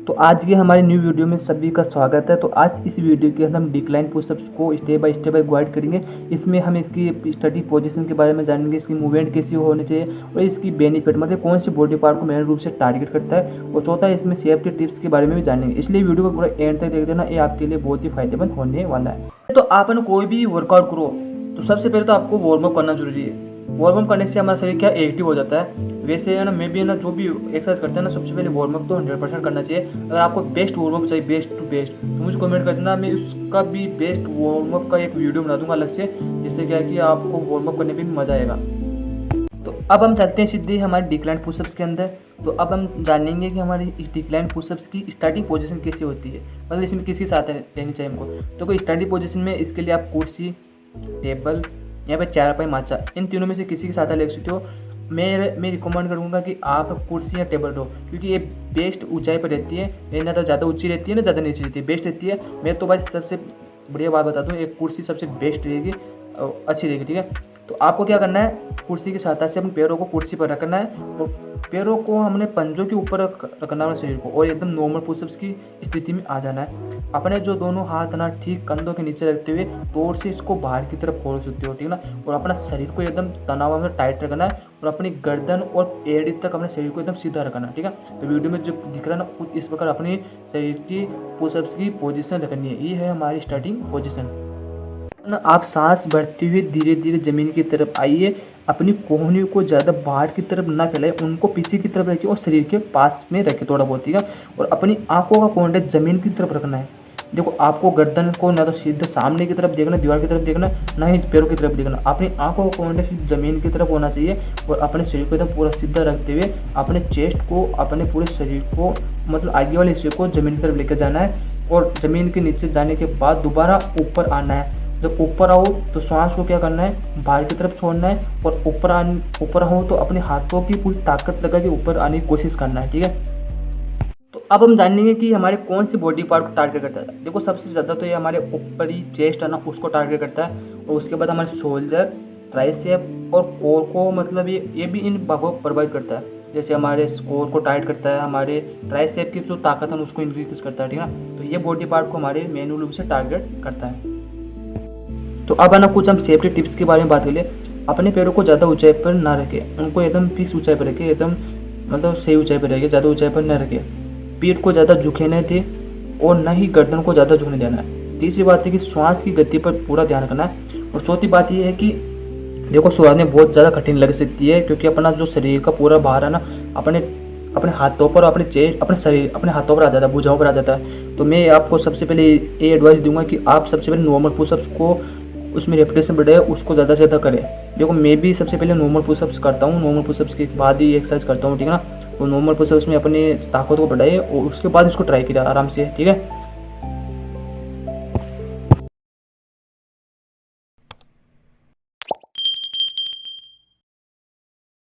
तो आज की हमारी न्यू वीडियो में सभी का स्वागत है। तो आज इस वीडियो के अंदर हम डिक्लाइन पुशअप्स को स्टेप बाय स्टेप गाइड करेंगे। इसमें हम इसकी स्टडी पोजीशन के बारे में जानेंगे, इसकी मूवमेंट कैसी होनी चाहिए और इसकी बेनिफिट मतलब कौन सी बॉडी पार्ट को मेन रूप से टारगेट करता है। और चौथा, इसमें सेफ्टी टिप्स के बारे में भी जानेंगे, इसलिए वीडियो को पूरा एंड तक देख देना, ये आपके लिए बहुत ही फायदेमंद होने वाला है। तो आप कोई भी वर्कआउट करो तो सबसे पहले तो आपको वार्म अप करना जरूरी है। वार्म अप करने से हमारा शरीर क्या एक्टिव हो जाता है। वैसे है ना, मैं भी है ना जो भी एक्सरसाइज करते हैं ना, सबसे पहले वार्म अप तो 100% करना चाहिए। अगर आपको बेस्ट वार्म अप चाहिए, बेस्ट टू बेस्ट, तो मुझे कमेंट कर देना, मैं उसका भी बेस्ट वार्म अप का एक वीडियो बना दूंगा अलग से, जिससे क्या है कि आपको वार्म अप करने में भी मज़ा आएगा। तो अब हम चलते हैं सीधे हमारे डिक्लाइन पुशअप्स के अंदर। तो अब हम जानेंगे कि हमारी डिक्लाइन पुशअप्स की स्टार्टिंग पोजीशन कैसी होती है, मतलब इसमें किसके साथ रहनी चाहिए हमको। तो कोई स्टार्टिंग पोजीशन में इसके लिए आप कुर्सी, टेबल या फिर चारपाई, माचा, इन तीनों में से किसी के साथ ले सकते हो। मैं रिकमेंड करूँगा कि आप कुर्सी या टेबल लो, क्योंकि ये बेस्ट ऊंचाई पर रहती है, ना तो ज़्यादा ऊंची रहती है ना ज़्यादा नीचे रहती है, बेस्ट रहती है। मैं तो भाई सबसे बढ़िया बात बता दूँ, एक कुर्सी सबसे बेस्ट रहेगी, अच्छी रहेगी, ठीक है। तो आपको क्या करना है, कुर्सी की सहायता से अपने पैरों को कुर्सी पर रखना है और पैरों को हमने पंजों के ऊपर रखना है शरीर को, और एकदम नॉर्मल पुशअप्स की स्थिति में आ जाना है। अपने जो दोनों हाथ ना ठीक कंधों के नीचे रखते हुए तोड़ से इसको बाहर की तरफ खोल सकते हो, ठीक है ना। और अपना शरीर को एकदम तनाव में टाइट रखना है और अपनी गर्दन और एड़ी तक अपने शरीर को एकदम सीधा रखना है, ठीक है। तो वीडियो में जो दिख रहा है ना, इस प्रकार अपनी शरीर की पुशअप्स की पोजीशन रखनी है। ये है हमारी स्टार्टिंग पोजीशन। आप सांस भरते हुए धीरे धीरे जमीन की तरफ आइए। अपनी कोहनियों को ज़्यादा बाहर की तरफ ना फैलाए, उनको पीछे की तरफ रखिए और शरीर के पास में रखिए थोड़ा बहुत, ठीक है। और अपनी आंखों का कॉन्टेक्ट जमीन की तरफ रखना है। देखो, आपको गर्दन को ना तो सीधे सामने की तरफ देखना, दीवार की तरफ देखना, ना ही पैरों की तरफ देखना। अपनी आंखों का कॉन्टेक्ट जमीन की तरफ होना चाहिए और अपने शरीर को एकदम पूरा सीधा रखते हुए अपने चेस्ट को, अपने पूरे शरीर को, मतलब आगे वाले हिस्से को जमीन की तरफ लेकर जाना है। और ज़मीन के नीचे जाने के बाद दोबारा ऊपर आना है। जब ऊपर आओ तो सांस को क्या करना है, बाहर की तरफ छोड़ना है, और ऊपर आओ तो अपने हाथों की पूरी ताकत लगा के ऊपर आने की कोशिश करना है, ठीक है। तो अब हम जानेंगे कि हमारे कौन सी बॉडी पार्ट को टारगेट करता है। देखो, सबसे ज़्यादा तो ये हमारे ऊपरी चेस्ट है ना, उसको टारगेट करता है। और उसके बाद हमारे शोल्डर, ट्राइसेप और कोर को, मतलब ये भी इन भागों को प्रभावित करता है। जैसे हमारे कोर को टाइट करता है, हमारे ट्राइसेप की जो ताकत है उसको इंक्रीज करता है, ठीक है ना। तो ये बॉडी पार्ट को हमारे मैनुअल रूप से टारगेट करता है। तो अब है ना, कुछ हम सेफ्टी टिप्स के बारे में बात कर ले। अपने पैरों को ज़्यादा ऊंचाई पर ना रखें, उनको एकदम फिक्स ऊंचाई पर रखें, एकदम मतलब सही ऊंचाई पर रखें, ज़्यादा ऊंचाई पर न रखें। पीठ को ज़्यादा झुके नहीं थे और न ही गर्दन को ज़्यादा झुकने देना है। तीसरी बात है कि श्वास की गति पर पूरा ध्यान रखना है। और चौथी बात यह है कि देखो, शुरुआत में बहुत ज़्यादा कठिन लग सकती है, क्योंकि अपना जो शरीर का पूरा भार है ना अपने हाथों पर, अपने चेस्ट, अपने शरीर, अपने हाथों पर आ जाता है, भुजाओं पर आ जाता है। तो मैं आपको सबसे पहले ये एडवाइस दूंगा कि आप सबसे पहले नॉर्मल पुशअप्स को, उसमें रेपिटेशन बढ़े, उसको ज़्यादा से ज़्यादा करें। देखो, मैं भी सबसे पहले नॉर्मल पुशअप्स करता हूँ, नॉर्मल पुशअप्स के बाद ही एक्सरसाइज करता हूँ, ठीक है ना। तो नॉर्मल पुशअप्स में अपनी ताकत को बढ़ाए और उसके बाद इसको ट्राई किया आराम से, ठीक है।